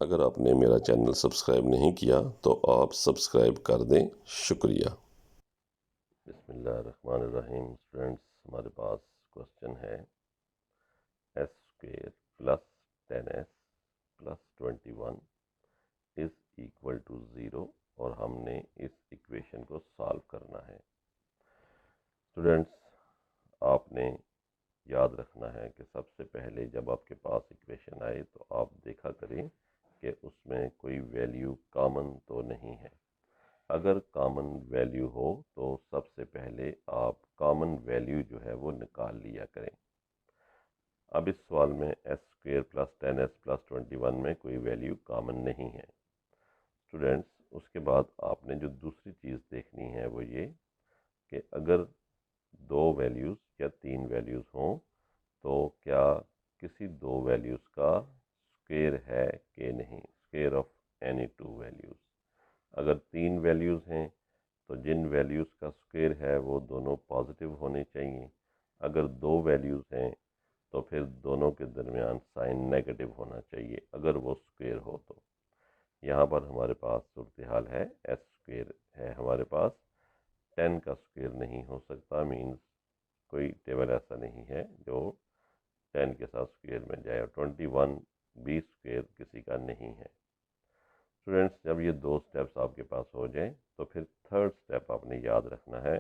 अगर आपने मेरा चैनल सब्सक्राइब नहीं किया तो आप सब्सक्राइब कर दें, शुक्रिया। बिस्मिल्लाहिर्रहमानिर्रहीम। स्टूडेंट्स, हमारे पास क्वेश्चन है S square plus 10s plus 21 is equal to 0 और हमने इस इक्वेशन को सॉल्व करना है। स्टूडेंट्स, आपने याद रखना है कि सबसे पहले जब आपके पास इक्वेशन आए तो आप देखा करें कि उसमें कोई वैल्यू कॉमन तो नहीं है। अगर कॉमन वैल्यू हो तो सबसे पहले आप कॉमन वैल्यू जो है वो निकाल लिया करें। अब इस सवाल में S square plus 10s plus 21 में कोई वैल्यू कॉमन नहीं है। स्टूडेंट्स, उसके बाद आपने जो दूसरी चीज़ देखनी है वो ये कि अगर दो वैल्यूज़ या तीन वैल्यूज़ हों तो क्या किसी दो वैल्यूज़ का स्क्वेयर है कि नहीं, square of any two values. अगर तीन वैल्यूज़ हैं तो जिन वैल्यूज़ का स्क्वेयर है वो दोनों पॉजिटिव होने चाहिए। अगर दो वैल्यूज़ हैं तो फिर दोनों के दरमियान साइन नेगेटिव होना चाहिए अगर वो स्क्वेयर हो तो। यहाँ पर हमारे पास सूरत हाल है एस स्क्वेयर है हमारे पास, 10 का स्क्वेयर नहीं हो सकता। मीन्स कोई टेबल ऐसा नहीं है जो 10 के साथ स्क्वेयर में जाए, और 21 भी स्क्वेयर किसी का नहीं है। स्टूडेंट्स, जब ये दो स्टेप्स आपके पास हो जाएं तो फिर थर्ड स्टेप आपने याद रखना है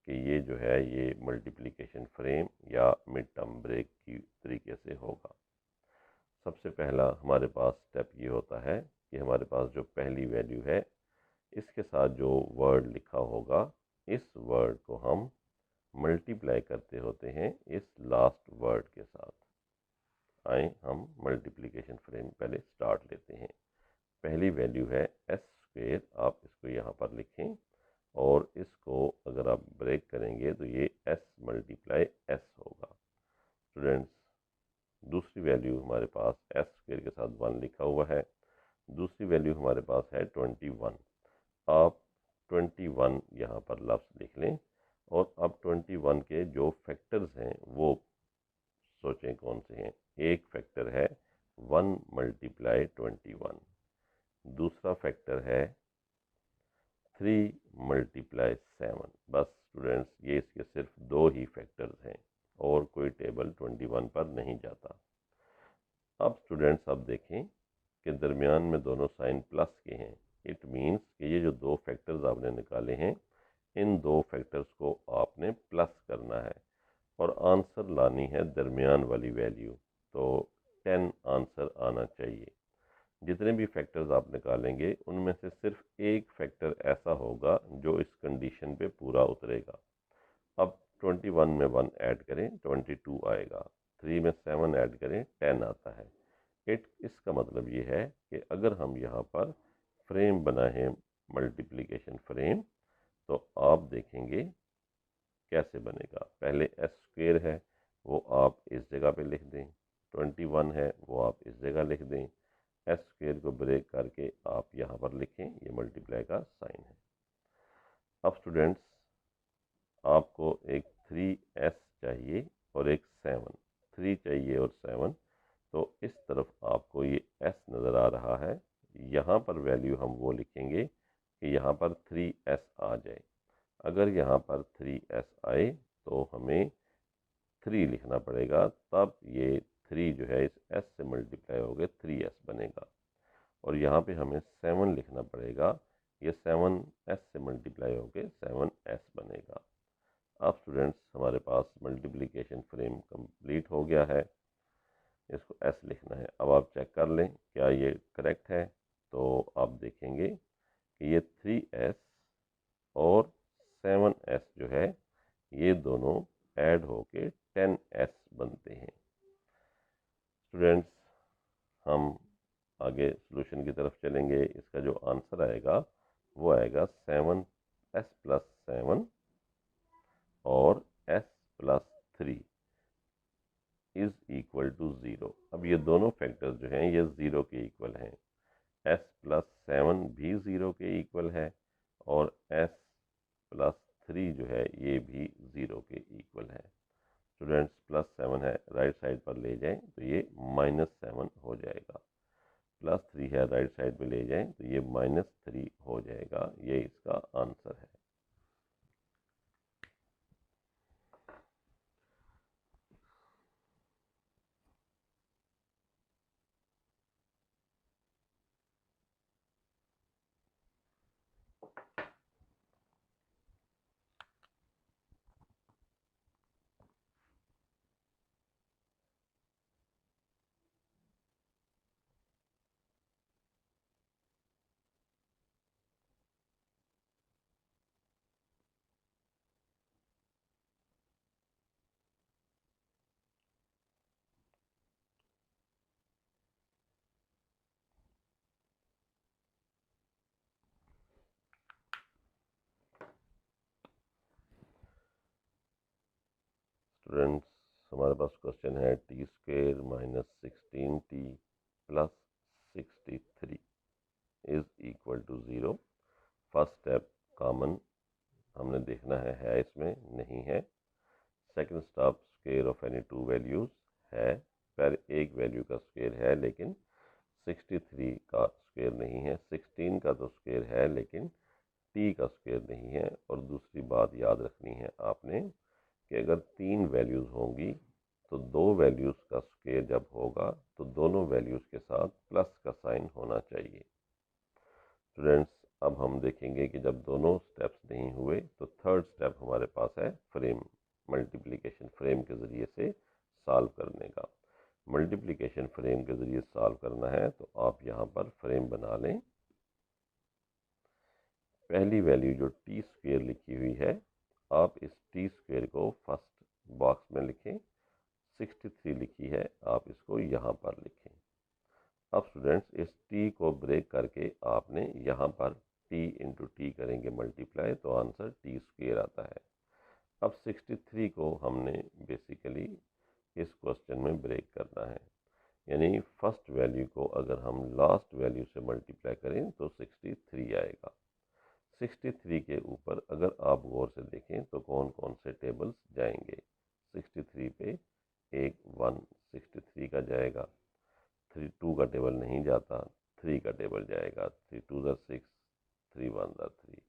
कि ये जो है ये मल्टीप्लिकेशन फ्रेम या मिड टर्म ब्रेक की तरीके से होगा। सबसे पहला हमारे पास स्टेप ये होता है कि हमारे पास जो पहली वैल्यू है इसके साथ जो वर्ड लिखा होगा इस वर्ड को हम मल्टीप्लाई करते होते हैं इस लास्ट वर्ड के साथ। आए हम मल्टीप्लिकेशन फ्रेम पहले स्टार्ट लेते हैं। पहली वैल्यू है एस स्क्वेयर, आप इसको यहाँ पर लिखें और इसको अगर आप ब्रेक करेंगे तो ये एस मल्टीप्लाई एस होगा। स्टूडेंट्स, दूसरी वैल्यू हमारे पास एस स्क्वेयर के साथ 1 लिखा हुआ है। दूसरी वैल्यू हमारे पास है 21। आप 21 यहाँ पर लफ्ज़ लिख लें और अब 21 के जो फैक्टर्स हैं वो सोचें कौन से हैं। एक फैक्टर है 1 मल्टीप्लाई 21, दूसरा फैक्टर है 3 मल्टीप्लाई 7। बस स्टूडेंट्स, ये इसके सिर्फ दो ही फैक्टर्स हैं और कोई टेबल 21 पर नहीं जाता। अब स्टूडेंट्स, अब देखें कि दरमियान में दोनों साइन प्लस के हैं। इट मीन्स कि ये जो दो फैक्टर्स आपने निकाले हैं इन दो फैक्टर्स को आपने प्लस करना है और आंसर लानी है दरमियान वाली वैल्यू। तो 10 आंसर आना चाहिए। जितने भी फैक्टर्स आप निकालेंगे उनमें से सिर्फ एक फैक्टर ऐसा होगा जो इस कंडीशन पे पूरा उतरेगा। अब 21 में 1 ऐड करें 22 आएगा, 3 में 7 ऐड करें 10 आता है। इसका मतलब ये है कि अगर हम यहाँ पर फ्रेम बनाएं मल्टीप्लिकेशन फ्रेम तो आप देखेंगे कैसे बनेगा। पहले एस स्क्वेयर है वो आप इस जगह पे लिख दें, 21 है वो आप इस जगह लिख दें, एस स्क्वेयर को ब्रेक करके आप यहाँ पर लिखें, ये मल्टीप्लाई का साइन है। अब स्टूडेंट्स, आपको एक 3s चाहिए और एक 7, 3 चाहिए और 7। तो इस तरफ आपको ये s नज़र आ रहा है, यहाँ पर वैल्यू हम वो लिखेंगे कि यहाँ पर 3s आ जाए। अगर यहाँ पर 3s आए तो हमें 3 लिखना पड़ेगा, तब ये 3 जो है इस s से मल्टीप्लाई हो गए 3s बनेगा। और यहाँ पे हमें 7 लिखना पड़ेगा, ये 7s से मल्टीप्लाई हो गए 7s बनेगा। अब स्टूडेंट्स, हमारे पास मल्टीप्लिकेशन फ्रेम कंप्लीट हो गया है। इसको s लिखना है। अब आप चेक कर लें क्या ये करेक्ट है। तो आप देखेंगे कि ये 3s और 7s जो है ये दोनों ऐड होके 10s बनते हैं। स्टूडेंट्स, हम आगे सॉल्यूशन की तरफ चलेंगे। इसका जो आंसर आएगा वो आएगा 7s प्लस 7 और s plus 3 is equal to 0। अब ये दोनों फैक्टर्स जो हैं ये 0 के इक्वल हैं। s प्लस 7 भी 0 के इक्वल है और s प्लस 3 जो है ये भी 0 के इक्वल है। स्टूडेंट्स, प्लस 7 है, राइट साइड पर ले जाएं तो ये -7 हो जाएगा। +3 है, राइट साइड में ले जाएं तो ये -3 हो जाएगा। ये इसका आंसर है। स्टूडेंट्स, हमारे पास क्वेश्चन है T square minus 16t plus 63 is equal to 0। First step common हमने देखना है इसमें नहीं है। Second step square of any two values है, पर एक वैल्यू का स्क्वायर है लेकिन 63 का स्क्वायर नहीं है। 16 का तो स्क्वायर है लेकिन टी का स्क्वायर नहीं है। और दूसरी बात याद रखनी है आपने कि अगर 3 वैल्यूज़ होंगी तो 2 वैल्यूज़ का स्क्वायर जब होगा तो दोनों वैल्यूज़ के साथ प्लस का साइन होना चाहिए। स्टूडेंट्स, अब हम देखेंगे कि जब दोनों स्टेप्स नहीं हुए तो थर्ड स्टेप हमारे पास है फ्रेम मल्टीप्लिकेशन, फ्रेम के ज़रिए से सॉल्व करने का। मल्टीप्लिकेशन फ्रेम के ज़रिए सॉल्व करना है तो आप यहाँ पर फ्रेम बना लें। पहली वैल्यू जो टी स्क्वायर लिखी हुई है, आप इस टी स्क्वायर को फर्स्ट बॉक्स में लिखें। 63 लिखी है, आप इसको यहाँ पर लिखें। अब स्टूडेंट्स, इस टी को ब्रेक करके आपने यहाँ पर टी इंटू टी करेंगे मल्टीप्लाई, तो आंसर टी स्क्वायर आता है। अब 63 को हमने बेसिकली इस क्वेश्चन में ब्रेक करना है, यानी फर्स्ट वैल्यू को अगर हम लास्ट वैल्यू से मल्टीप्लाई करें तो 63 आएगा। 63 के ऊपर अगर आप गौर से देखें तो कौन कौन से टेबल्स जाएंगे। 63 पे एक 1 63 का जाएगा, 3 2 का टेबल नहीं जाता, 3 का टेबल जाएगा, 3 2 ज़ा 6, 3 1 ज़ा 3,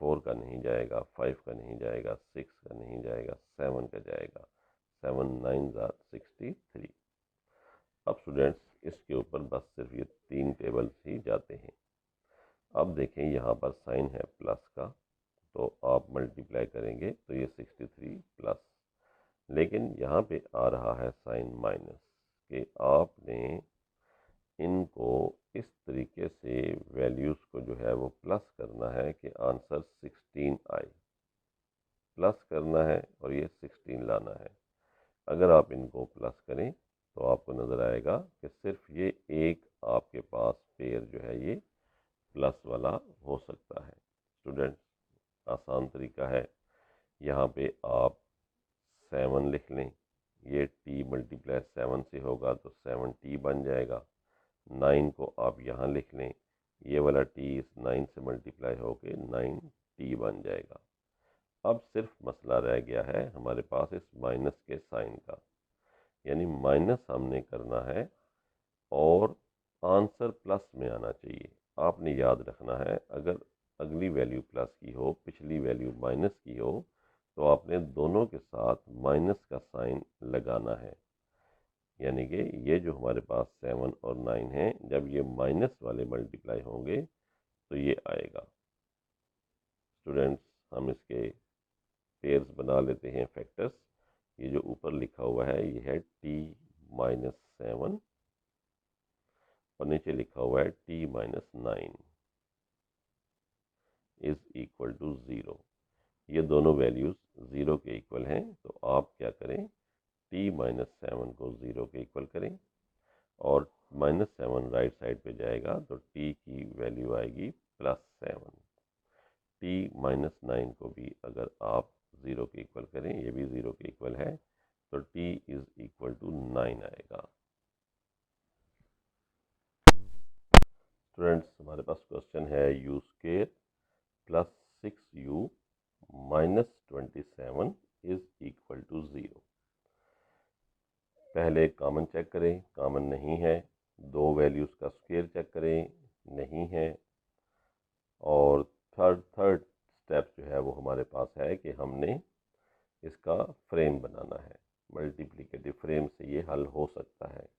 4 का नहीं जाएगा, 5 का नहीं जाएगा, 6 का नहीं जाएगा, 7 का जाएगा, 7 9 ज़ा 63। अब स्टूडेंट्स, इसके ऊपर बस सिर्फ ये 3 टेबल्स ही जाते हैं। अब देखें यहाँ पर साइन है प्लस का, तो आप मल्टीप्लाई करेंगे तो ये 63 प्लस, लेकिन यहाँ पे आ रहा है साइन माइनस, कि आपने इनको इस तरीके से वैल्यूज़ को जो है वो प्लस करना है कि आंसर 16 आए। प्लस करना है और ये 16 लाना है। अगर आप इनको प्लस करें तो आपको नज़र आएगा कि सिर्फ ये एक आपके पास पेयर जो है ये प्लस वाला हो सकता है। स्टूडेंट्स, आसान तरीका है, यहाँ पे आप 7 लिख लें, ये टी मल्टीप्लाई 7 से होगा तो 7t बन जाएगा। 9 को आप यहाँ लिख लें, ये वाला t इस 9 से मल्टीप्लाई होके 9t बन जाएगा। अब सिर्फ मसला रह गया है हमारे पास इस माइनस के साइन का, यानी माइनस हमने करना है और आंसर प्लस में आना चाहिए। आपने याद रखना है, अगर अगली वैल्यू प्लस की हो, पिछली वैल्यू माइनस की हो, तो आपने दोनों के साथ माइनस का साइन लगाना है। यानी कि ये जो हमारे पास 7 और 9 हैं, जब ये माइनस वाले मल्टीप्लाई होंगे तो ये आएगा। स्टूडेंट्स, हम इसके पेयर्स बना लेते हैं, फैक्टर्स। ये जो ऊपर लिखा हुआ है ये है t-7 और नीचे लिखा हुआ है t-9 इज इक्वल टू 0। ये दोनों वैल्यूज 0 के इक्वल हैं, तो आप क्या करें, t-7 को 0 के इक्वल करें और -7 राइट साइड पे जाएगा तो t की वैल्यू आएगी +7। t-9 को भी अगर आप 0 के इक्वल करें, ये भी 0 के इक्वल है, तो t इज इक्वल टू 9 आएगा। स्टूडेंट्स, हमारे पास क्वेश्चन है u square plus 6u minus 27 is equal to 0। पहले कॉमन चेक करें, कॉमन नहीं है दो वैल्यूज़ का स्क्वायर चेक करें, नहीं है। और थर्ड स्टेप जो है वो हमारे पास है कि हमने इसका फ्रेम बनाना है। मल्टीप्लिकेटिव फ्रेम से ये हल हो सकता है।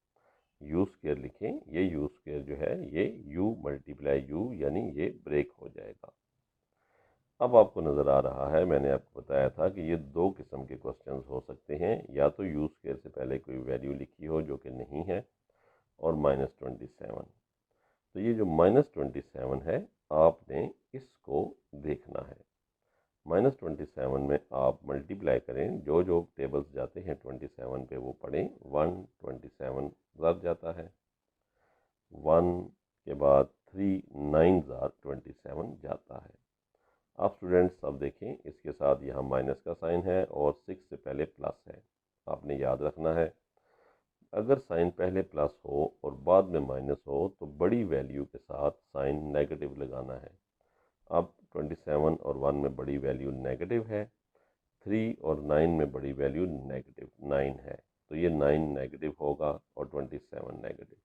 यू स्क्वायर लिखें, ये यू स्क्वायर जो है ये यू मल्टीप्लाई यू यानी ये ब्रेक हो जाएगा। अब आपको नज़र आ रहा है, मैंने आपको बताया था कि ये दो किस्म के क्वेश्चंस हो सकते हैं, या तो यू स्क्वायर से पहले कोई वैल्यू लिखी हो जो कि नहीं है, और -27। तो ये जो -27 है आपने इसको देखना है। -27 में आप मल्टीप्लाई करें, जो जो टेबल्स जाते हैं 27 पे वो पढ़ें। 127 ज़र जाता है, 1 के बाद 3 9 ज़ार 27 जाता है। आप स्टूडेंट्स अब देखें, इसके साथ यहाँ माइनस का साइन है और 6 से पहले प्लस है। आपने याद रखना है, अगर साइन पहले प्लस हो और बाद में माइनस हो तो बड़ी वैल्यू के साथ साइन नेगेटिव लगाना है। अब 27 और 1 में बड़ी वैल्यू नेगेटिव है, 3 और 9 में बड़ी वैल्यू नेगेटिव 9 है, तो ये 9 नेगेटिव होगा और 27 नेगेटिव।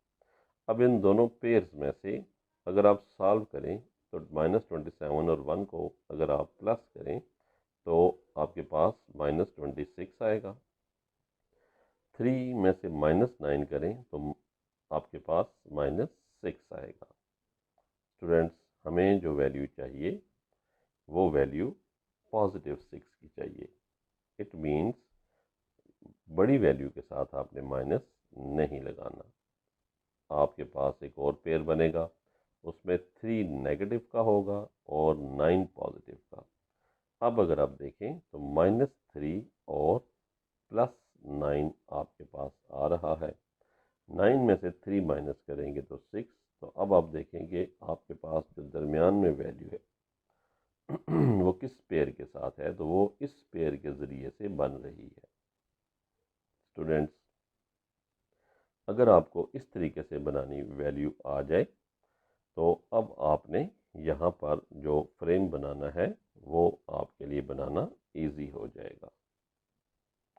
अब इन दोनों पेयर्स में से अगर आप सॉल्व करें तो -27 और 1 को अगर आप प्लस करें तो आपके पास -26 आएगा। 3 में से -9 करें तो आपके पास -6 आएगा। स्टूडेंट्स, हमें जो वैल्यू चाहिए वो वैल्यू +6 की चाहिए। इट मीन्स बड़ी वैल्यू के साथ आपने माइनस नहीं लगाना। आपके पास एक और पेयर बनेगा, उसमें 3 नेगेटिव का होगा और 9 पॉजिटिव का। अब अगर आप देखें तो -3 और +9 आपके पास आ रहा है। 9 में से 3 माइनस करेंगे तो 6। तो अब आप देखेंगे आपके पास जो दरमियान में वैल्यू है वो किस पेयर के साथ है, तो वो इस पेयर के ज़रिए से बन रही है। स्टूडेंट्स, अगर आपको इस तरीके से बनानी वैल्यू आ जाए तो अब आपने यहाँ पर जो फ्रेम बनाना है वो आपके लिए बनाना इजी हो जाएगा।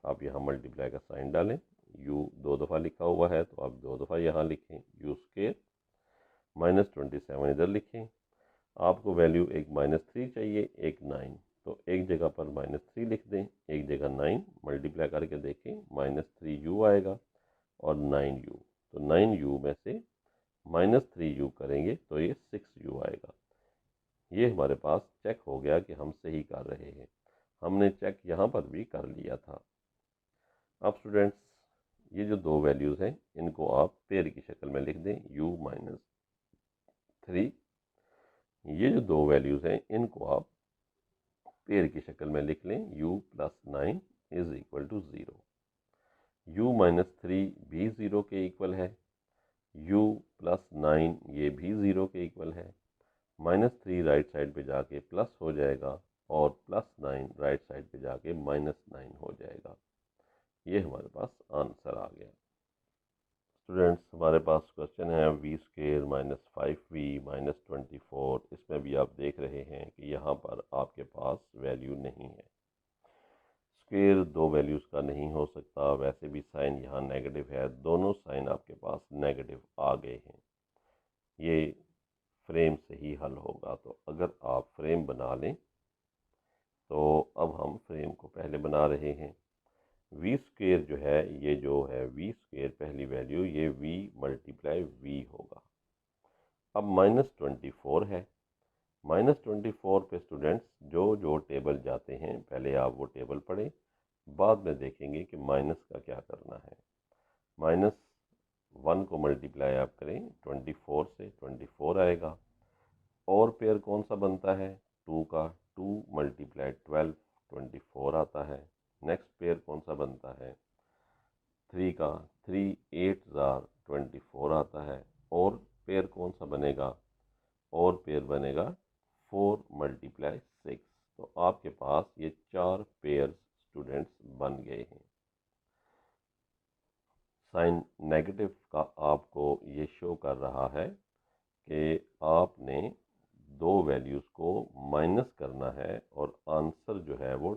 आप यहाँ मल्टीप्लाई का साइन डालें, यू 2 दफ़ा लिखा हुआ है तो आप 2 दफ़ा यहाँ लिखें यू स्क्वायर, -27 इधर लिखें। आपको वैल्यू एक -3 चाहिए, एक 9, तो एक जगह पर -3 लिख दें, एक जगह 9। मल्टीप्लाई करके देखें, -3u आएगा और 9u, तो 9u में से -3u करेंगे तो ये 6u आएगा। ये हमारे पास चेक हो गया कि हम सही कर रहे हैं। हमने चेक यहाँ पर भी कर लिया था। अब स्टूडेंट्स, ये जो दो वैल्यूज़ हैं इनको आप पेयर की शक्ल में लिख दें, u-3। ये जो दो वैल्यूज़ हैं इनको आप पेयर की शक्ल में लिख लें, u+9 = 0। u-3 भी 0 के इक्वल है, u+9 ये भी 0 के इक्वल है। -3 राइट साइड पे जाके प्लस हो जाएगा और +9 राइट साइड पे जाके -9 हो जाएगा। ये हमारे पास आंसर आ गया। स्टूडेंट्स, हमारे पास क्वेश्चन है v² - 5v - 24। इसमें भी आप देख रहे हैं कि यहाँ पर आपके पास वैल्यू नहीं है। स्क्वेयर दो वैल्यूज़ का नहीं हो सकता, वैसे भी साइन यहाँ नेगेटिव है, दोनों साइन आपके पास नेगेटिव आ गए हैं। ये फ्रेम से ही हल होगा। तो अगर आप फ्रेम बना लें तो अब हम फ्रेम को पहले बना रहे हैं। v² जो है, ये जो है v² पहली वैल्यू, ये v × v होगा। अब -24 है, -24 पे स्टूडेंट्स जो जो टेबल जाते हैं पहले आप वो टेबल पढ़ें, बाद में देखेंगे कि माइनस का क्या करना है। -1 को मल्टीप्लाई आप करें 24 से, 24 आएगा। और पेयर कौन सा बनता है, 2 का, 2 × 12 24 आता है। नेक्स्ट पेयर कौन सा बनता है, 3 का, 3 8 ज़ार 24 आता है। और पेयर कौन सा बनेगा, और पेयर बनेगा 4 × 6। तो आपके पास ये 4 पेयर स्टूडेंट्स बन गए हैं। साइन नेगेटिव का आपको ये शो कर रहा है कि आपने दो वैल्यूज़ को माइनस करना है और आंसर जो है वो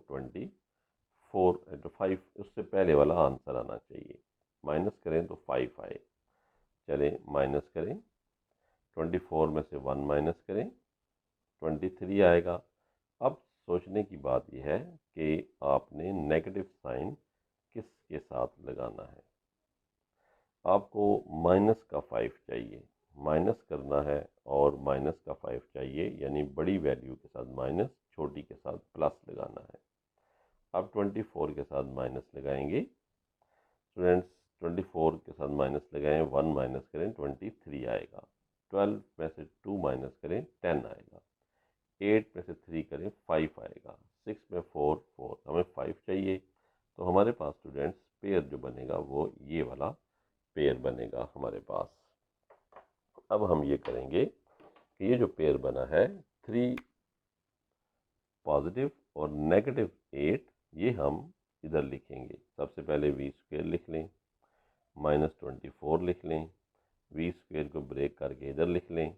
5 उससे पहले वाला आंसर आना चाहिए। माइनस करें तो 5 आए। चले माइनस करें, 24 में से 1 माइनस करें, 23 आएगा। अब सोचने की बात यह है कि आपने नेगेटिव साइन किसके साथ लगाना है। आपको माइनस का 5 चाहिए, माइनस करना है और माइनस का 5 चाहिए, यानी बड़ी वैल्यू के साथ माइनस, छोटी के साथ प्लस लगाना है। अब 24 के साथ माइनस लगाएंगे स्टूडेंट्स, 24 के साथ माइनस लगाएं, 1 माइनस करें 23 आएगा। 12 में से 2 माइनस करें 10 आएगा। 8 में से 3 करें 5 आएगा। 6 में 4 4, हमें 5 चाहिए। तो हमारे पास स्टूडेंट्स पेयर जो बनेगा वो ये वाला पेयर बनेगा हमारे पास। अब हम ये करेंगे कि ये जो पेयर बना है 3 पॉजिटिव और नेगेटिव 8, ये हम इधर लिखेंगे। सबसे पहले वी स्क्वेयर लिख लें, -24 लिख लें, वी स्क्वेयर को ब्रेक करके इधर लिख लें।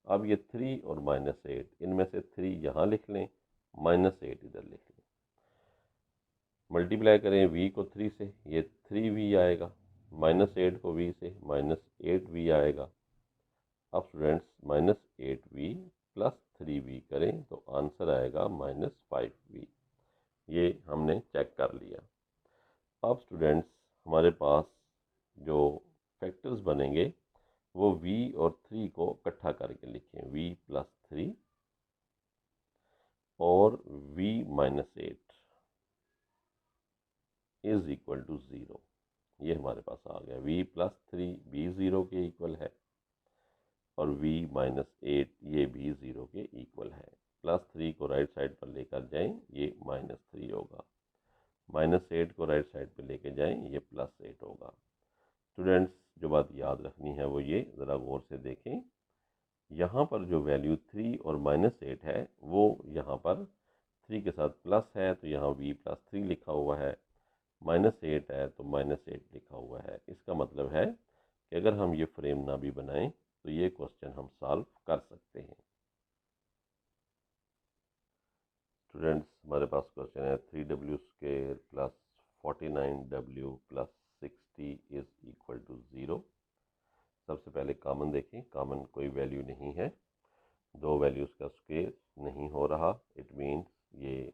अब ये 3 और -8, इनमें से 3 यहाँ लिख लें, -8 इधर लिख लें। मल्टीप्लाई करें वी को 3 से, ये 3v आएगा, -8 को v से, -8v आएगा। अब स्टूडेंट्स -8v प्लस 3v करें तो आंसर आएगा -5v। ये हमने चेक कर लिया। अब स्टूडेंट्स हमारे पास जो फैक्टर्स बनेंगे वो v और 3 को इकट्ठा करके लिखें, v प्लस 3 और v -8 इज इक्वल टू 0। ये हमारे पास आ गया, v प्लस 3 भी 0 के इक्वल है और v -8 ये भी 0 के इक्वल है। +3 को राइट साइड पर लेकर जाएं, ये -3 होगा। -8 को राइट साइड पर लेकर जाएं, ये +8 होगा। स्टूडेंट्स जो बात याद रखनी है वो ये, ज़रा गौर से देखें, यहाँ पर जो वैल्यू 3 और -8 है वो यहाँ पर 3 के साथ प्लस है तो यहाँ v प्लस 3 लिखा हुआ है, -8 है तो -8 लिखा हुआ है। इसका मतलब है कि अगर हम ये फ्रेम ना भी बनाएं तो ये क्वेश्चन हम सॉल्व कर सकते हैं। स्टूडेंट्स हमारे पास क्वेश्चन है 3w square plus 49w plus 60 is equal to 0। सबसे पहले कॉमन देखें, कॉमन कोई वैल्यू नहीं है, दो वैल्यूज़ का स्क्वायर नहीं हो रहा, इट मीन्स ये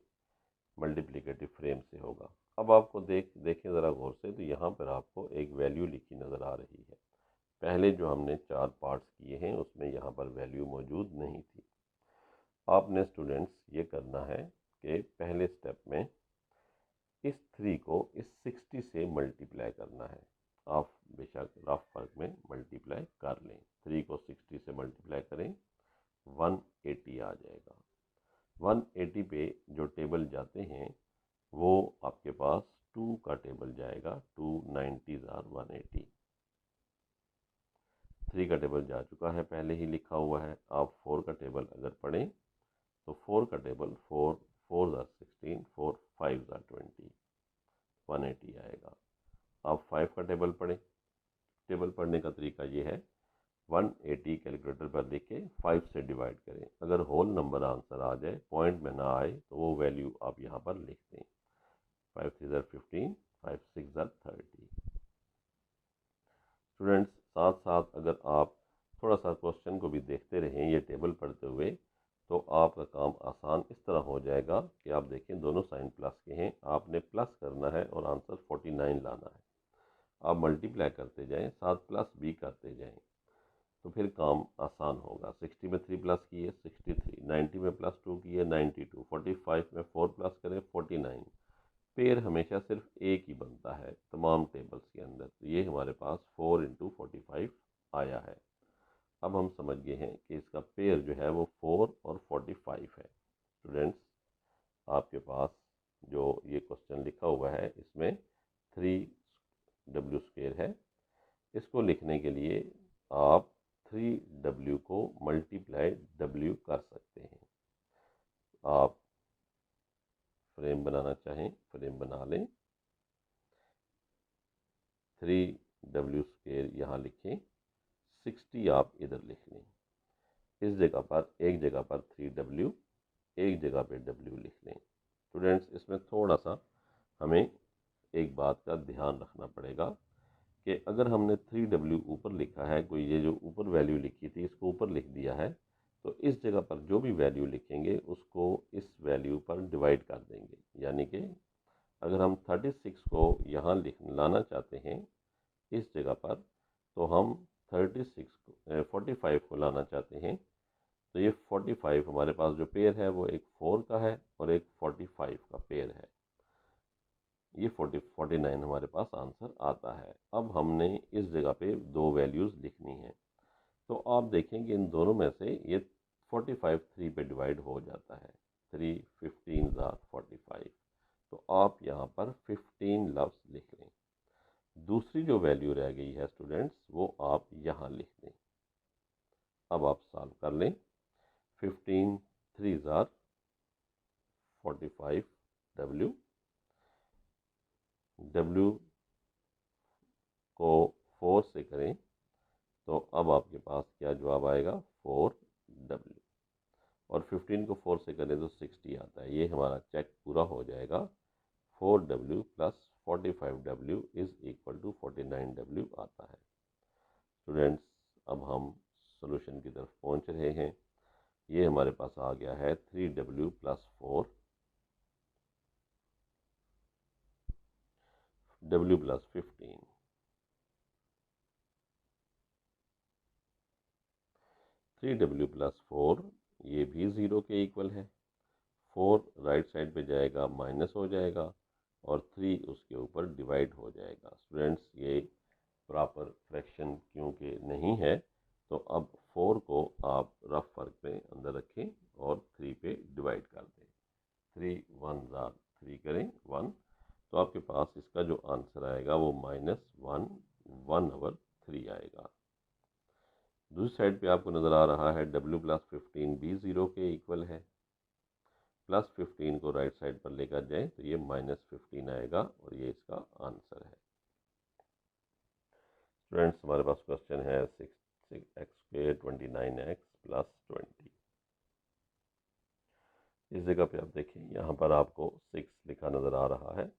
मल्टीप्लिकेटिव फ्रेम से होगा। अब आपको देखें ज़रा गौर से, तो यहाँ पर आपको एक वैल्यू लिखी नज़र आ रही है। पहले जो हमने 4 पार्ट्स किए हैं उसमें यहाँ पर वैल्यू मौजूद नहीं थी। आपने स्टूडेंट्स ये करना है कि पहले स्टेप में इस 3 को इस 60 से मल्टीप्लाई करना है। आप बेशक रफ वर्क में मल्टीप्लाई कर लें, 3 को 60 से मल्टीप्लाई करें 180 आ जाएगा। 180 पे जो टेबल जाते हैं वो आपके पास 2 का टेबल जाएगा, 2 90s आर 180। 3 का टेबल जा चुका है, पहले ही लिखा हुआ है। आप 4 का टेबल अगर पढ़ें तो 4 का table 4 4s are 16, 4 5s are 20, 180 आएगा। आप 5 का टेबल पढ़ें, टेबल पढ़ने का तरीका ये है, 180 कैलकुलेटर पर लिख के 5 से डिवाइड करें। अगर होल नंबर आंसर आ जाए, पॉइंट में ना आए, तो वो वैल्यू आप यहाँ पर लिख दें। 5 3 आर 15, 5 6 आर 30। स्टूडेंट्स साथ साथ अगर आप थोड़ा सा क्वेश्चन को भी देखते रहें ये टेबल पढ़ते हुए, तो आपका काम आसान इस तरह हो जाएगा कि आप देखें दोनों साइन प्लस के हैं, आपने प्लस करना है और आंसर 49 लाना है। आप मल्टीप्लाई करते जाएं, साथ प्लस भी करते जाएं, तो फिर काम आसान होगा। 60 में 3 प्लस किए 63, 90 में +2 किए 92, 45 में 4 प्लस करें 49। पेयर हमेशा सिर्फ एक ही बनता है तमाम टेबल्स के अंदर, तो ये हमारे पास 4 × 45 आया है। अब हम समझ गए हैं कि इसका पेयर जो है वो 4 और 45 है। स्टूडेंट्स आपके पास जो ये क्वेश्चन लिखा हुआ है इसमें 3w स्क्वायर है, इसको लिखने के लिए आप 3w को मल्टीप्लाई w कर सकते हैं। आप फ्रेम बनाना चाहें फ्रेम बना लें, 3w स्क्वायर यहाँ लिखें, 60 आप इधर लिख लें। इस जगह पर एक जगह पर 3w, एक जगह पे w लिख लें। स्टूडेंट्स इसमें थोड़ा सा हमें एक बात का ध्यान रखना पड़ेगा कि अगर हमने 3W ऊपर लिखा है, कोई ये जो ऊपर वैल्यू लिखी थी इसको ऊपर लिख दिया है, तो इस जगह पर जो भी वैल्यू लिखेंगे उसको इस वैल्यू पर डिवाइड कर देंगे। यानी कि अगर हम 36 को यहाँ लाना चाहते हैं इस जगह पर, तो हम 45 को लाना चाहते हैं, तो ये 45 हमारे पास जो पेयर है वो एक 4 का है और एक 45 का पेयर है। ये 49 हमारे पास आंसर आता है। अब हमने इस जगह पे दो वैल्यूज़ लिखनी है, तो आप देखेंगे इन दोनों में से ये 45 3 पे डिवाइड हो जाता है। 3 15 45, तो आप यहाँ पर 15 लफ्ज़ लिख लें। दूसरी जो वैल्यू रह गई है स्टूडेंट्स, वो आप यहाँ लिख दें। अब आप सॉल्व कर लें। 15 3 45, W को 4 से करें तो अब आपके पास क्या जवाब आएगा, 4W। और 15 को 4 से करें तो 60 आता है। ये हमारा चेक पूरा हो जाएगा। 4W plus 45W is equal to 49W आता है। स्टूडेंट्स, अब हम सॉल्यूशन की तरफ पहुंच रहे हैं। ये हमारे पास आ गया है 3W plus 4W plus 15। 3W plus 4 ये भी 0 के इक्वल है। 4 राइट साइड पे जाएगा, माइनस हो जाएगा और 3 उसके ऊपर डिवाइड हो जाएगा। स्टूडेंट्स, ये प्रॉपर फ्रैक्शन क्योंकि नहीं है, तो अब 4 को आप रफ वर्क पे अंदर रखें और 3 पे डिवाइड कर दें। 3 1 3 करें 1, तो आपके पास इसका जो आंसर आएगा वो -1 1/3 आएगा। दूसरी साइड पे आपको नज़र आ रहा है W प्लस 15 भी 0 के इक्वल है। प्लस 15 को राइट साइड पर लेकर जाएं तो ये -15 आएगा और ये इसका आंसर है। स्टूडेंट्स, हमारे पास क्वेश्चन है 6x² 29x प्लस 20। इस जगह पे आप देखें, यहाँ पर आपको 6 लिखा नज़र आ रहा है,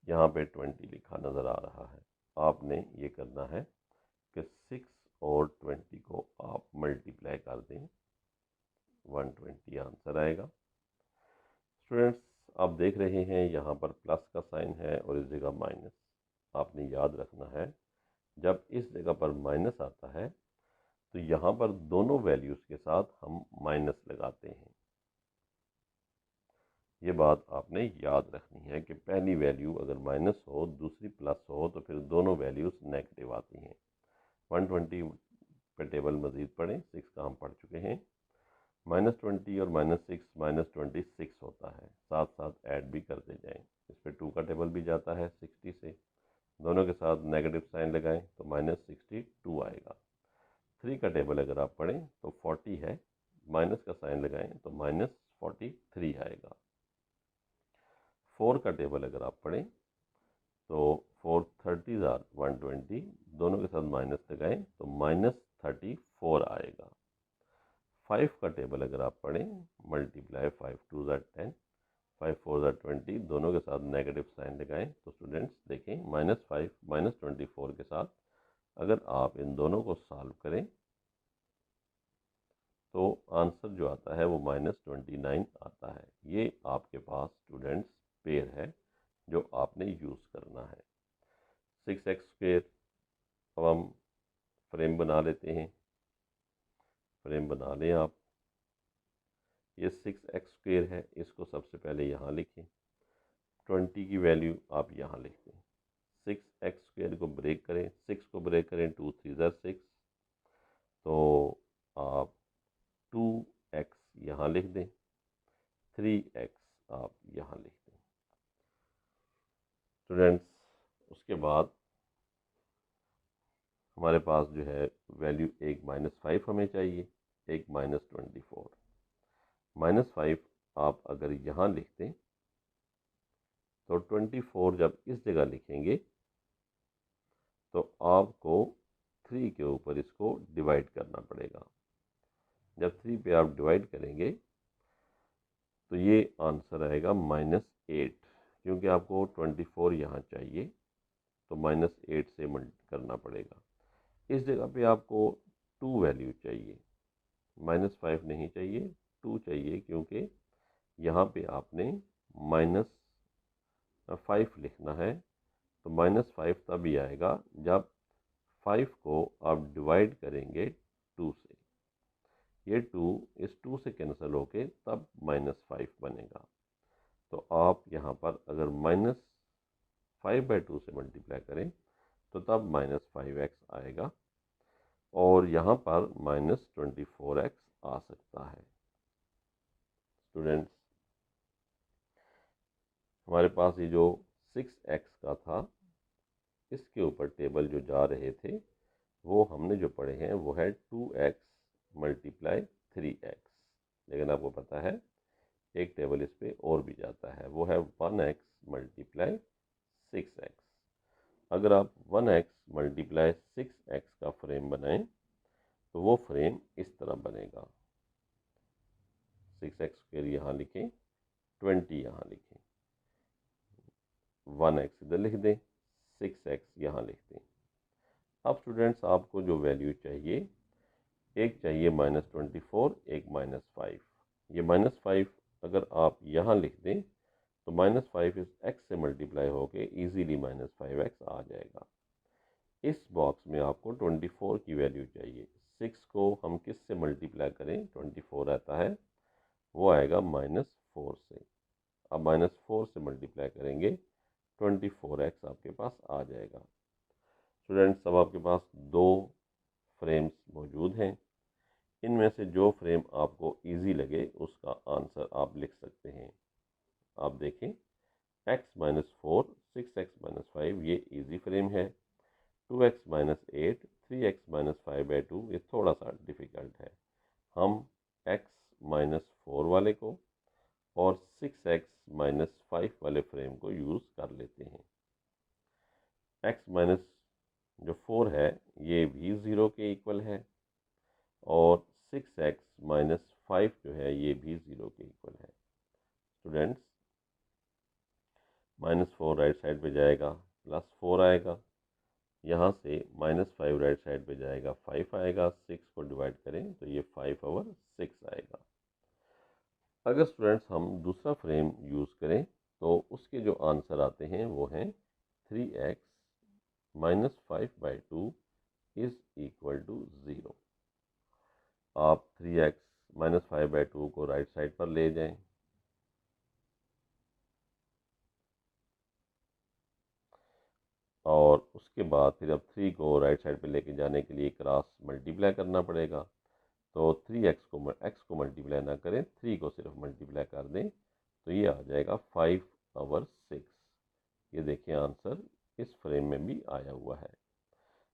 यहाँ पे 20 लिखा नज़र आ रहा है। आपने ये करना है कि 6 और 20 को आप मल्टीप्लाई कर दें, 120 आंसर आएगा। स्टूडेंट्स, आप देख रहे हैं यहाँ पर प्लस का साइन है और इस जगह माइनस। आपने याद रखना है, जब इस जगह पर माइनस आता है तो यहाँ पर दोनों वैल्यूज़ के साथ हम माइनस लगाते हैं। ये बात आपने याद रखनी है कि पहली वैल्यू अगर माइनस हो, दूसरी प्लस हो, तो फिर दोनों वैल्यूज़ नेगेटिव आती हैं। 120 पे टेबल मज़ीद पढ़ें, 6 का हम पढ़ चुके हैं। -20 और -6 -26 होता है, साथ साथ ऐड भी करते जाएं। इस पर 2 का टेबल भी जाता है 60 से, दोनों के साथ नेगेटिव साइन लगाएं तो -62 आएगा। 3 का टेबल अगर आप पढ़ें तो 40 है, माइनस का साइन लगाएं तो -43 आएगा। 4 का टेबल अगर आप पढ़ें तो 4 30 120, दोनों के साथ माइनस लगाएं तो -34 आएगा। 5 का टेबल अगर आप पढ़ें, मल्टीप्लाई 5 2 10, 5 4 20, दोनों के साथ नेगेटिव साइन लगाएं तो स्टूडेंट्स देखें -5 -24 के साथ अगर आप इन दोनों को सॉल्व करें तो आंसर जो आता है वो -29 आता है। ये आपके पास स्टूडेंट्स पेयर है जो आपने यूज़ करना है। 6x², अब हम फ्रेम बना लेते हैं। फ्रेम बना लें आप। ये 6x² है, इसको सबसे पहले यहाँ लिखें। 20 की वैल्यू आप यहाँ लिख दें। 6x² को ब्रेक करें, 6 को ब्रेक करें, 2 3 6, तो आप 2x यहाँ लिख दें, 3x आप यहाँ लिख दें। स्टूडेंट्स, उसके बाद हमारे पास जो है वैल्यू एक -5 हमें चाहिए, एक -24। -5 आप अगर यहाँ लिख दें तो 24 जब इस जगह लिखेंगे तो आपको 3 के ऊपर इसको डिवाइड करना पड़ेगा। जब 3 पे आप डिवाइड करेंगे तो ये आंसर आएगा -8, क्योंकि आपको 24 यहाँ चाहिए तो -8 से करना पड़ेगा। इस जगह पे आपको 2 वैल्यू चाहिए, -5 नहीं चाहिए, 2 चाहिए, क्योंकि यहाँ पे आपने -5 लिखना है। तो -5 तभी आएगा जब 5 को आप डिवाइड करेंगे 2 से। ये 2 इस 2 से कैंसिल होके तब -5 बनेगा। तो आप यहाँ पर अगर -5/2 से मल्टीप्लाई करें तो तब -5x आएगा, और यहाँ पर -24x आ सकता है। स्टूडेंट्स, हमारे पास ये जो 6x का था, इसके ऊपर टेबल जो जा रहे थे वो हमने जो पढ़े हैं वो है 2x मल्टीप्लाई 3x। लेकिन आपको पता है एक टेबल इस पे और भी जाता है, वो है 1x मल्टीप्लाई 6x। अगर आप 1x मल्टीप्लाई 6x का फ्रेम बनाएं तो वो फ्रेम इस तरह बनेगा। 6x स्क्वायर यहाँ लिखें, 20 यहाँ लिखें, 1x इधर लिख दें, 6x यहाँ लिख दें। अब स्टूडेंट्स, आपको जो वैल्यू चाहिए, एक चाहिए -24, एक -5। ये -5 अगर आप यहाँ लिख दें तो -5 इस x से मल्टीप्लाई होके इजीली -5x आ जाएगा। इस बॉक्स में आपको 24 की वैल्यू चाहिए। 6 को हम किस से मल्टीप्लाई करें 24 आता है, वो आएगा -4 से। अब -4 से मल्टीप्लाई करेंगे 24x आपके पास आ जाएगा। स्टूडेंट्स, अब आपके पास 2 फ्रेम्स मौजूद हैं। इनमें से जो फ्रेम आपको इजी लगे उसका आंसर आप लिख सकते हैं। आप देखें, x-4, 6x-5 ये इजी फ्रेम है। 2x-8, 3x-5/2 ये थोड़ा सा डिफ़िकल्ट है। हम x-4 वाले को और 6x-5 वाले फ्रेम को यूज़ कर लेते हैं। x- जो 4 है ये भी 0 के इक्वल है, और 6x-5 जो है ये भी 0 के इक्वल है। स्टूडेंट्स, -4 राइट साइड पे जाएगा, +4 आएगा। यहाँ से -5 राइट साइड पे जाएगा, 5 आएगा। 6 को डिवाइड करें तो ये 5/6 आएगा। अगर स्टूडेंट्स हम दूसरा फ्रेम यूज़ करें तो उसके जो आंसर आते हैं वो हैं 3x -5/2 इज़ इक्वल टू 0। आप 3x -5/2 को राइट साइड पर ले जाएं, और उसके बाद फिर अब 3 को राइट साइड पे लेके जाने के लिए क्रॉस मल्टीप्लाई करना पड़ेगा। तो 3x को x को मल्टीप्लाई ना करें, 3 को सिर्फ मल्टीप्लाई कर दें, तो ये आ जाएगा 5/6। ये देखिए आंसर इस फ्रेम में भी आया हुआ है।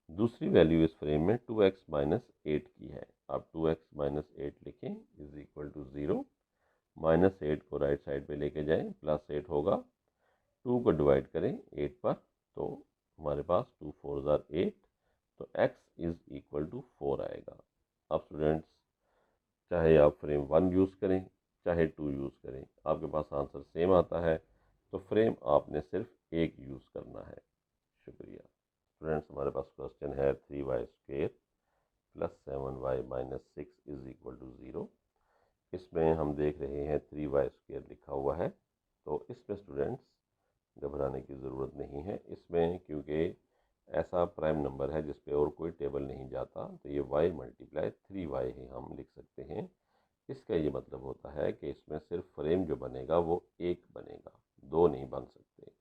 दूसरी वैल्यू इस फ्रेम में 2x-8 की है। आप 2x-8 लिखें इज इक्वल टू 0। -8 को राइट साइड पे लेके जाएं, +8 होगा। 2 को डिवाइड करें 8 पर तो हमारे पास 2 4 8, तो x इज इक्वल टू 4 आएगा। अब स्टूडेंट्स, चाहे आप फ्रेम 1 यूज़ करें चाहे 2 यूज़ करें, आपके पास आंसर सेम आता है। तो फ्रेम आपने सिर्फ एक यूज़ करना है। शुक्रिया। स्टूडेंट्स, हमारे पास क्वेश्चन है 3y² + 7y - 6 is equal to 0। इसमें हम देख रहे हैं 3y² लिखा हुआ है। तो इसमें स्टूडेंट्स घबराने की ज़रूरत नहीं है। इसमें क्योंकि ऐसा प्राइम नंबर है जिस पे और कोई टेबल नहीं जाता, तो ये y × 3y ही हम लिख सकते हैं। इसका ये मतलब होता है कि इसमें सिर्फ फ्रेम जो बनेगा वो एक बनेगा, 2 नहीं बन सकते,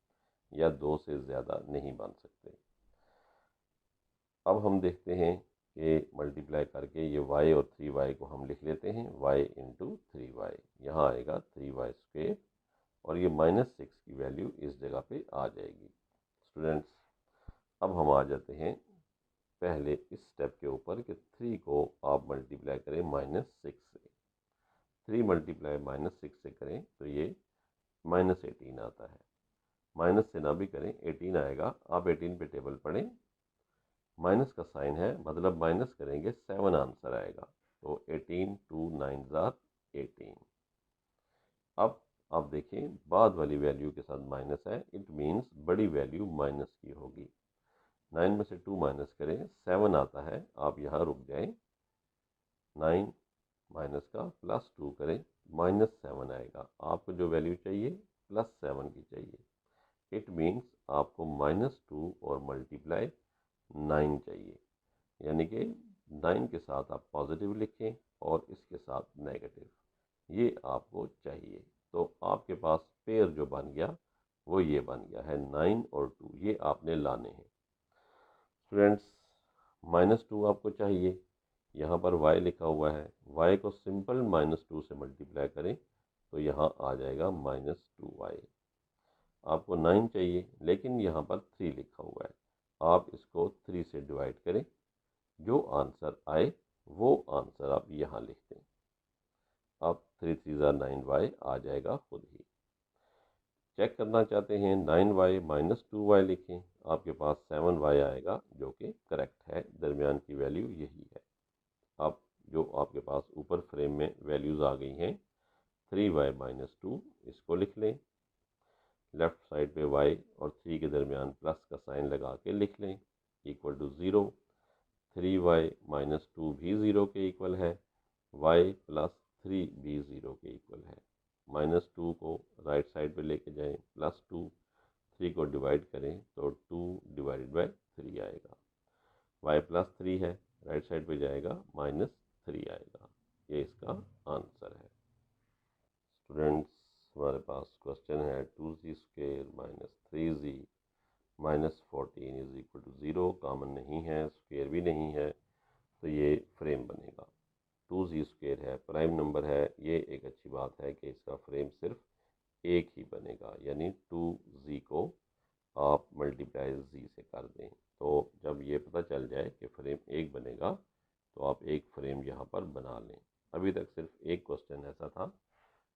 या 2 से ज़्यादा नहीं बन सकते। अब हम देखते हैं कि मल्टीप्लाई करके ये y और 3y को हम लिख लेते हैं, y × 3y। यहाँ आएगा 3y², और ये -6 की वैल्यू इस जगह पे आ जाएगी। स्टूडेंट्स, अब हम आ जाते हैं पहले इस स्टेप के ऊपर कि 3 को आप मल्टीप्लाई करें -6 से। 3 मल्टीप्लाई -6 से करें तो ये -18 आता है। माइनस से ना भी करें 18 आएगा। आप 18 पे टेबल पढ़ें, माइनस का साइन है मतलब माइनस करेंगे 7 आंसर आएगा। तो 18 2 9 18। अब आप देखें बाद वाली वैल्यू के साथ माइनस है, इट मीन्स बड़ी वैल्यू माइनस की होगी। 9 में से 2 माइनस करें 7 आता है, आप यहाँ रुक जाएं। 9 माइनस का प्लस 2 करें, -7 आएगा। आपको जो वैल्यू चाहिए +7 की चाहिए। इट मीन्स आपको -2 और मल्टीप्लाई 9 चाहिए, यानी कि 9 के साथ आप पॉजिटिव लिखें और इसके साथ नेगेटिव, ये आपको चाहिए। तो आपके पास पेयर जो बन गया वो ये बन गया है 9 और 2, ये आपने लाने हैं। स्टूडेंट्स, -2 आपको चाहिए, यहाँ पर y लिखा हुआ है, y को सिंपल -2 से मल्टीप्लाई करें तो यहाँ आ जाएगा -2y। आपको 9 चाहिए, लेकिन यहाँ पर 3 लिखा हुआ है, आप इसको 3 से डिवाइड करें, जो आंसर आए वो आंसर आप यहाँ लिख दें। अब 3 3 9y आ जाएगा खुद ही। चेक करना चाहते हैं 9y -2y लिखें, आपके पास 7y आएगा, जो कि करेक्ट है, दरमियान की वैल्यू यही है। अब जो आपके पास ऊपर फ्रेम में वैल्यूज़ आ गई हैं 3y -2, इसको लिख लें। लेफ्ट साइड पे y और 3 के दरमियान प्लस का साइन लगा के लिख लें, इक्वल टू 0। 3y -2 भी 0 के इक्वल है, y + 3 भी 0 के इक्वल है। -2 को राइट साइड पे लेके जाएं, +2, 3 को डिवाइड करें तो 2/3 आएगा। y +3 है, राइट साइड पे जाएगा -3 आएगा। ये इसका आंसर है। स्टूडेंट्स, हमारे पास क्वेश्चन है 2z² - 3z -14 = 0। कॉमन नहीं है, स्क्वेयर भी नहीं है, तो ये फ्रेम बनेगा। 2z² है, प्राइम नंबर है, ये एक अच्छी बात है कि इसका फ्रेम सिर्फ एक ही बनेगा, यानी 2z को आप मल्टीप्लाई z से कर दें। तो जब ये पता चल जाए कि फ्रेम एक बनेगा तो आप एक फ्रेम यहाँ पर बना लें। अभी तक सिर्फ एक क्वेश्चन ऐसा था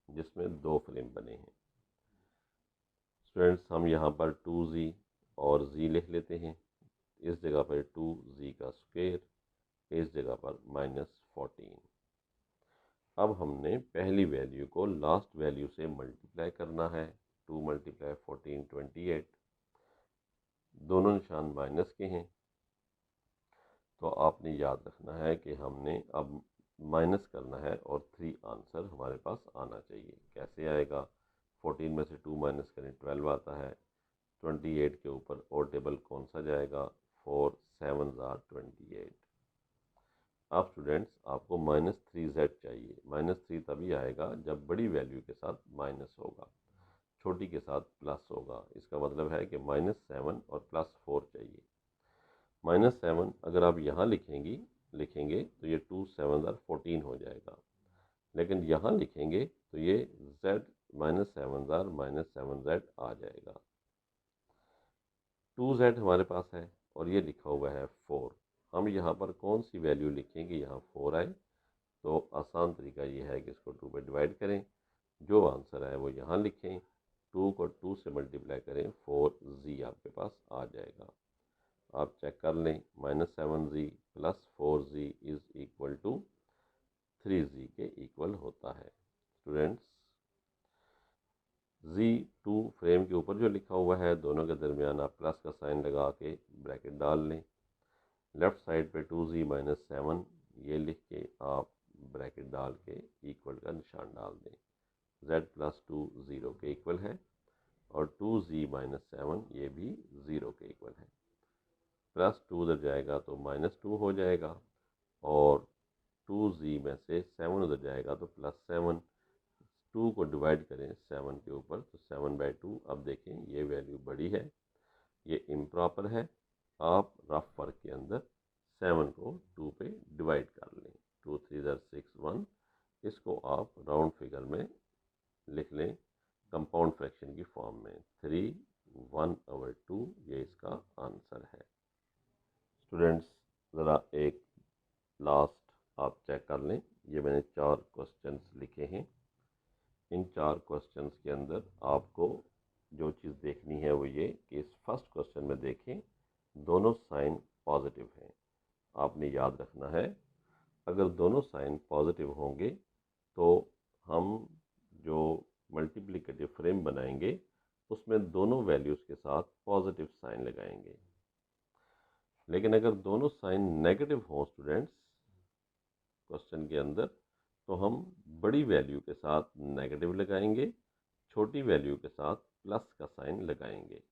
जिसमें 2 फ्रेम बने हैं। स्टूडेंट्स, हम यहाँ पर 2z और z लिख लेते हैं। इस जगह पर 2z का स्क्वायर, इस जगह पर -14। अब हमने पहली वैल्यू को लास्ट वैल्यू से मल्टीप्लाई करना है। 2 × 14 28, दोनों निशान माइनस के हैं, तो आपने याद रखना है कि हमने अब माइनस करना है और 3 आंसर हमारे पास आना चाहिए। कैसे आएगा? 14 में से 2 माइनस करें 12 आता है। 28 के ऊपर और टेबल कौन सा जाएगा? 4 7 28। अब स्टूडेंट्स, आपको -3z चाहिए। -3 तभी आएगा जब बड़ी वैल्यू के साथ माइनस होगा, छोटी के साथ प्लस होगा। इसका मतलब है कि -7 और +4 चाहिए। -7 अगर आप यहाँ लिखेंगे तो ये 2 7 14 हो जाएगा, लेकिन यहाँ लिखेंगे तो ये z -7 -7z आ जाएगा। 2z हमारे पास है और ये लिखा हुआ है 4। हम यहाँ पर कौन सी वैल्यू लिखेंगे यहाँ 4 आए? तो आसान तरीका ये है कि इसको 2 पे डिवाइड करें, जो आंसर है वो यहाँ लिखें, 2 को 2 से मल्टीप्लाई करें, 4z आपके पास आ जाएगा। आप चेक कर लें, -7z + 4z = 3z के इक्वल होता है। स्टूडेंट्स, z2 फ्रेम के ऊपर जो लिखा हुआ है, दोनों के दरमियान आप प्लस का साइन लगा के ब्रैकेट डाल लें। लेफ्ट साइड पे 2z - 7 ये लिख के आप ब्रैकेट डाल के इक्वल का निशान डाल दें। z + 2 0 के इक्वल है और 2z - 7 ये भी 0 के इक्वल है। +2 उधर जाएगा तो -2 हो जाएगा और 2z में से 7 उधर जाएगा तो +7। 2 को डिवाइड करें 7 के ऊपर तो 7/2। अब देखें ये वैल्यू बड़ी है, ये इम्प्रॉपर है। आप रफ वर्क के अंदर 7 को 2 पे डिवाइड कर लें। 2 3 6 1। इसको आप राउंड फिगर में लिख लें कंपाउंड फ्रैक्शन की फॉर्म में। 3 1/2 ये इसका आंसर है। स्टूडेंट्स, ज़रा एक लास्ट आप चेक कर लें, ये मैंने 4 क्वेश्चंस लिखे हैं। इन 4 क्वेश्चंस के अंदर आपको जो चीज़ देखनी है वो ये कि इस फर्स्ट क्वेश्चन में देखें, दोनों साइन पॉजिटिव हैं। आपने याद रखना है, अगर दोनों साइन पॉजिटिव होंगे तो हम जो मल्टीप्लिकेटिव फ्रेम बनाएंगे उसमें दोनों वैल्यूज़ के साथ पॉजिटिव साइन लगाएंगे। लेकिन अगर दोनों साइन नेगेटिव हों स्टूडेंट्स क्वेश्चन के अंदर, तो हम बड़ी वैल्यू के साथ नेगेटिव लगाएंगे, छोटी वैल्यू के साथ प्लस का साइन लगाएंगे।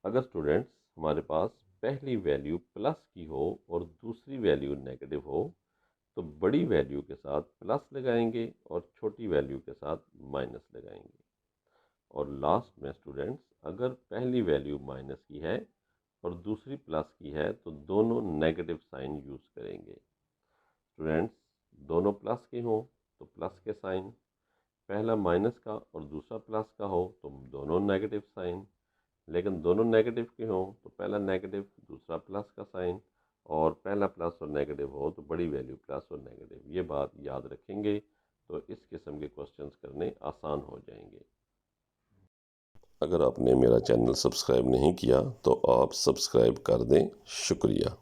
अगर स्टूडेंट्स हमारे पास पहली वैल्यू प्लस की हो और दूसरी वैल्यू नेगेटिव हो, तो बड़ी वैल्यू के साथ प्लस लगाएंगे और छोटी वैल्यू के साथ माइनस लगाएंगे। और लास्ट में स्टूडेंट्स अगर पहली वैल्यू माइनस की है और दूसरी प्लस की है, तो दोनों नेगेटिव साइन यूज़ करेंगे। स्टूडेंट्स दोनों प्लस के हों तो प्लस के साइन, पहला माइनस का और दूसरा प्लस का हो तो दोनों नेगेटिव साइन, लेकिन दोनों नेगेटिव के हों तो पहला नेगेटिव दूसरा प्लस का साइन, और पहला प्लस और नेगेटिव हो तो बड़ी वैल्यू प्लस और नेगेटिव। ये बात याद रखेंगे तो इस किस्म के क्वेश्चंस करने आसान हो जाएंगे। अगर आपने मेरा चैनल सब्सक्राइब नहीं किया तो आप सब्सक्राइब कर दें। शुक्रिया।